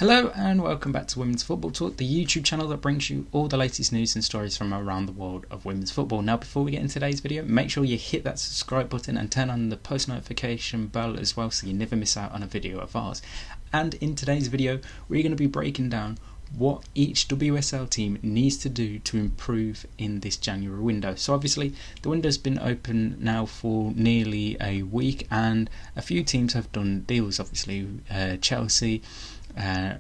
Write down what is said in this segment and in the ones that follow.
Hello and welcome back to Women's Football Talk, the YouTube channel that brings you all the latest news and stories from around the world of women's football. Now, before we get into today's video, make sure you hit that subscribe button and turn on the post notification bell as well so you never miss out on a video of ours. And in today's video, we're going to be breaking down what each WSL team needs to do to improve in this January window. So obviously the window's been open now for nearly a week and a few teams have done deals. Obviously Chelsea,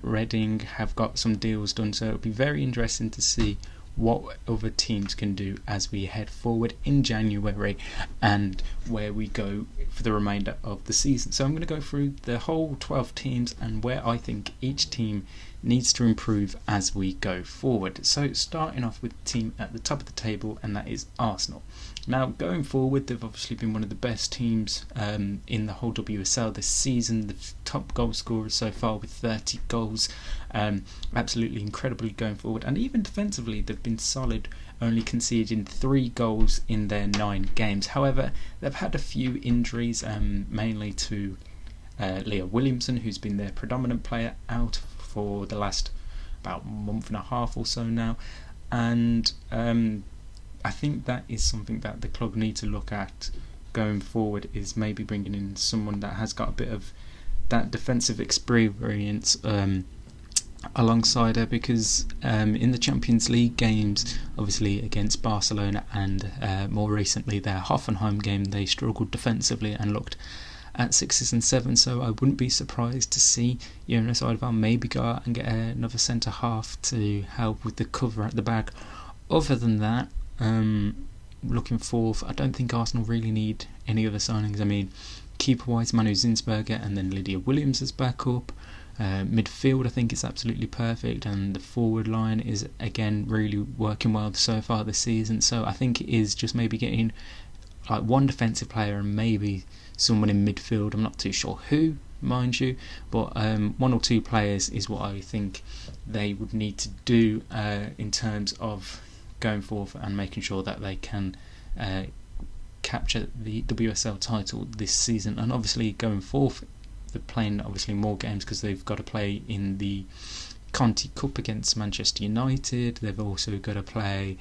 Reading have got some deals done, so it'll be very interesting to see what other teams can do as we head forward in January and where we go for the remainder of the season. So I'm going to go through the whole 12 teams and where I think each team needs to improve as we go forward. So starting off with the team at the top of the table, and that is Arsenal. Now going forward, they've obviously been one of the best teams in the whole WSL this season, the top goal scorers so far with 30 goals, absolutely incredibly going forward, and even defensively they've been solid, only conceding 3 goals in their 9 games. However, they've had a few injuries, mainly to Leah Williamson, who's been their predominant player, out for the last about month and a half or so now, and I think that is something that the club need to look at going forward, is maybe bringing in someone that has got a bit of that defensive experience alongside her, because in the Champions League games, obviously against Barcelona and more recently their Hoffenheim game, they struggled defensively and looked at 6s and 7s, so I wouldn't be surprised to see Jonas Eidevall maybe go out and get another centre half to help with the cover at the back. Other than that, looking forth, I don't think Arsenal really need any other signings. I mean, keeper-wise, Manu Zinsberger and then Lydia Williams as backup. Midfield, I think it's absolutely perfect, and the forward line is again really working well so far this season. So I think it is just maybe getting like one defensive player and maybe someone in midfield. I'm not too sure who, mind you, but 1 or 2 players is what I think they would need to do in terms of going forth and making sure that they can capture the WSL title this season. And obviously going forth, they're playing obviously more games because they've got to play in the Conti Cup against Manchester United. They've also got to play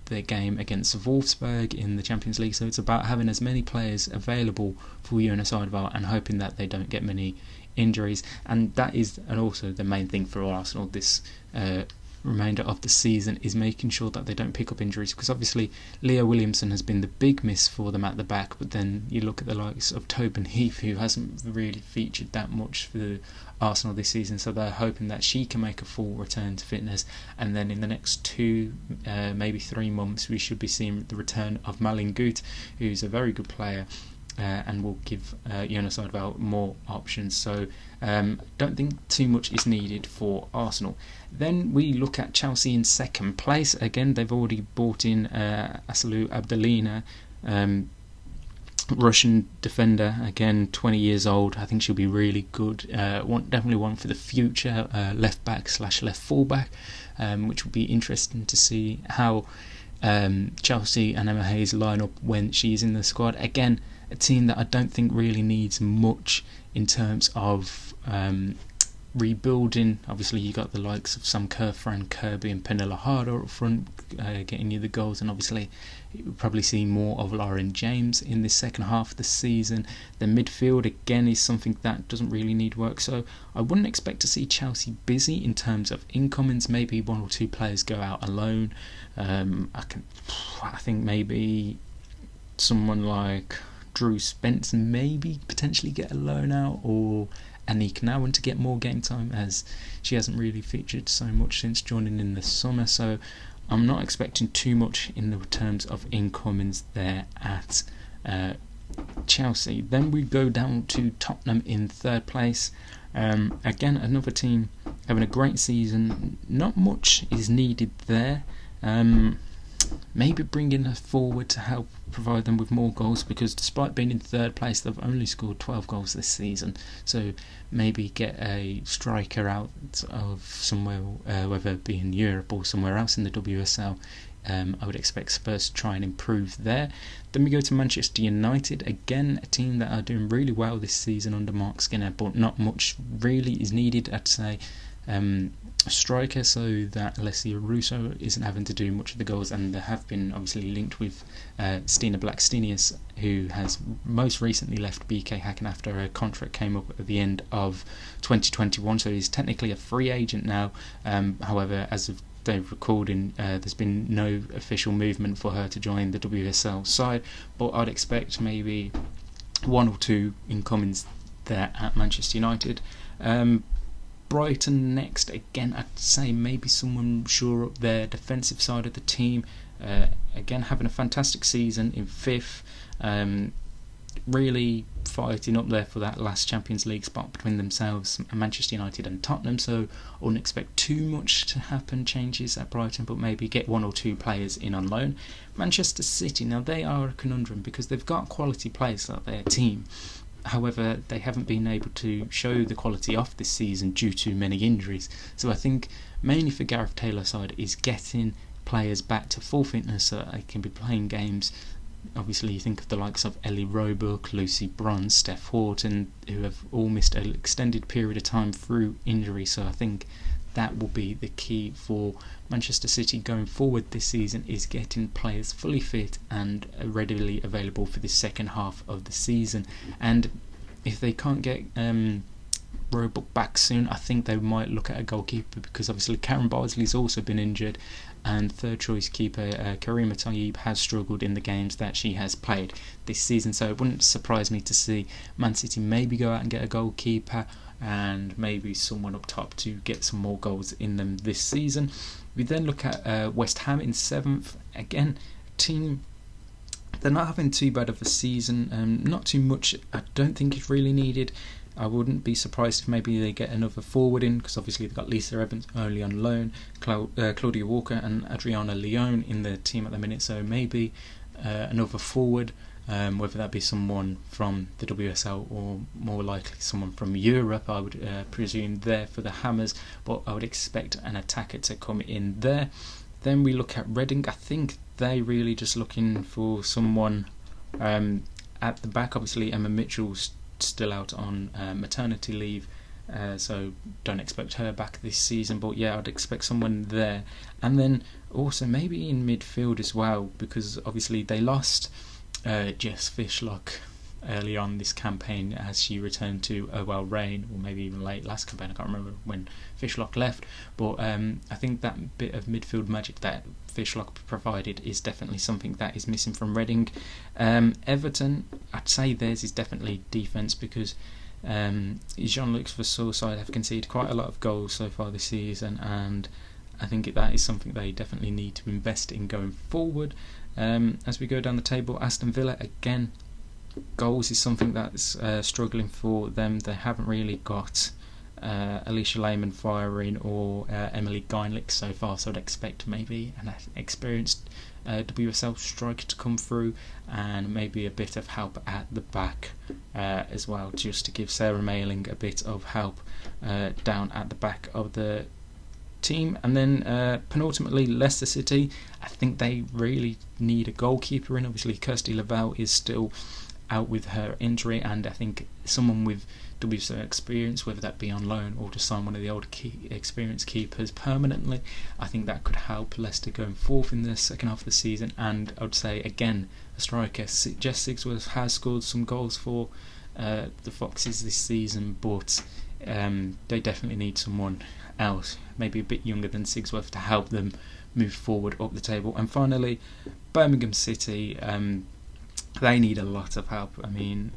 their game against Wolfsburg in the Champions League, so it's about having as many players available for Jonas Eidevall and hoping that they don't get many injuries. And that is, and also the main thing for Arsenal this remainder of the season, is making sure that they don't pick up injuries, because obviously Leah Williamson has been the big miss for them at the back, but then you look at the likes of Tobin Heath, who hasn't really featured that much for Arsenal this season, so they're hoping that she can make a full return to fitness, and then in the next 2 maybe 3 months we should be seeing the return of Malin Gut, who's a very good player and will give Jonas Eidevall more options. So don't think too much is needed for Arsenal. Then we look at Chelsea in second place. Again, they've already bought in Asalu Abdelina, Russian defender, again 20 years old. I think she'll be really good. Definitely one for the future, left back / left full back, which will be interesting to see how Chelsea and Emma Hayes line up when she's in the squad. Again, a team that I don't think really needs much in terms of rebuilding. Obviously you got the likes of Sam Kerr, Fran Kirby and Penilla Harder up front getting you the goals, and obviously you'll probably see more of Lauren James in the second half of the season. The midfield again is something that doesn't really need work, so I wouldn't expect to see Chelsea busy in terms of incomings. Maybe 1 or 2 players go out alone. I think maybe someone like Drew Spence maybe potentially get a loan out, or Anik Nowen to get more game time, as she hasn't really featured so much since joining in the summer. So I'm not expecting too much in the terms of incomings there at Chelsea. Then we go down to Tottenham in third place. Again, another team having a great season. Not much is needed there. Maybe bringing her forward to help provide them with more goals, because despite being in third place they've only scored 12 goals this season, so maybe get a striker out of somewhere, whether it be in Europe or somewhere else in the WSL, I would expect Spurs to try and improve there. Then we go to Manchester United, again a team that are doing really well this season under Mark Skinner, but not much really is needed. I'd say a striker so that Alessio Russo isn't having to do much of the goals, and they have been obviously linked with Stina Blackstenius, who has most recently left BK Häcken after her contract came up at the end of 2021, so he's technically a free agent now. However, as of they've recording, there's been no official movement for her to join the WSL side, but I'd expect maybe one or two incomings there at Manchester United. Brighton next, again I'd say maybe someone sure up their defensive side of the team. Again, having a fantastic season in 5th, really fighting up there for that last Champions League spot between themselves, Manchester United and Tottenham, so I wouldn't expect too much to happen, changes at Brighton, but maybe get one or two players in on loan. Manchester City, now they are a conundrum because they've got quality players at their team. However, they haven't been able to show the quality off this season due to many injuries. So I think mainly for Gareth Taylor's side is getting players back to full fitness so that they can be playing games. Obviously, you think of the likes of Ellie Roebuck, Lucy Bronze, Steph Horton, who have all missed an extended period of time through injury. So I think that will be the key for Manchester City going forward this season, is getting players fully fit and readily available for the second half of the season. And if they can't get Roebuck back soon, I think they might look at a goalkeeper, because obviously Karen Bardsley's also been injured, and third choice keeper Karima Tayyib has struggled in the games that she has played this season. So it wouldn't surprise me to see Man City maybe go out and get a goalkeeper and maybe someone up top to get some more goals in them this season. We then look at West Ham in 7th. Again, team, they're not having too bad of a season, not too much I don't think is really needed. I wouldn't be surprised if maybe they get another forward in, because obviously they've got Lisa Evans early on loan, Claudia Walker and Adriana Leone in the team at the minute, so maybe another forward, whether that be someone from the WSL or more likely someone from Europe, I would presume there for the Hammers, but I would expect an attacker to come in there. Then we look at Reading. I think they really just looking for someone at the back. Obviously Emma Mitchell's still out on maternity leave, so don't expect her back this season, but yeah, I'd expect someone there. And then also maybe in midfield as well, because obviously they lost Jess Fishlock early on this campaign as she returned to Rain, or maybe even late last campaign, I can't remember when Fishlock left, but I think that bit of midfield magic that Fishlock provided is definitely something that is missing from Reading. Everton, I'd say theirs is definitely defence, because Jean-Luc Vasseur side have conceded quite a lot of goals so far this season, and I think that is something they definitely need to invest in going forward. As we go down the table, Aston Villa, again, goals is something that's struggling for them. They haven't really got Alicia Lehmann firing or Emily Geinlich so far, so I'd expect maybe an experienced WSL striker to come through, and maybe a bit of help at the back as well, just to give Sarah Mailing a bit of help down at the back of the team. And then penultimately, Leicester City, I think they really need a goalkeeper in. Obviously Kirsty Lavelle is still out with her injury, and I think someone with WSL experience, whether that be on loan or to sign one of the older experienced keepers permanently, I think that could help Leicester going forth in the second half of the season. And I would say again, a striker, Jess Sigsworth has scored some goals for the Foxes this season, but they definitely need someone else, maybe a bit younger than Sigsworth, to help them move forward up the table. And finally, Birmingham City, they need a lot of help. I mean,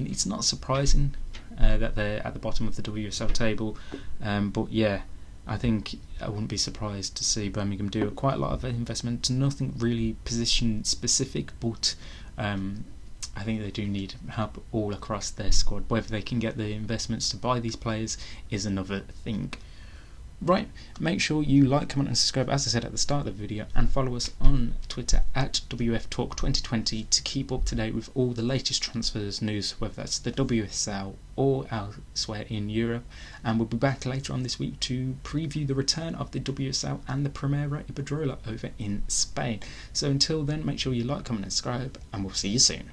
it's not surprising that they're at the bottom of the WSL table, but yeah, I think I wouldn't be surprised to see Birmingham do quite a lot of investment. Nothing really position specific, but I think they do need help all across their squad. Whether they can get the investments to buy these players is another thing. Right, make sure you like, comment and subscribe as I said at the start of the video, and follow us on Twitter at WFTalk2020 to keep up to date with all the latest transfers news, whether that's the WSL or elsewhere in Europe. And we'll be back later on this week to preview the return of the WSL and the Primera Iberdrola over in Spain. So until then, make sure you like, comment and subscribe, and we'll see you soon.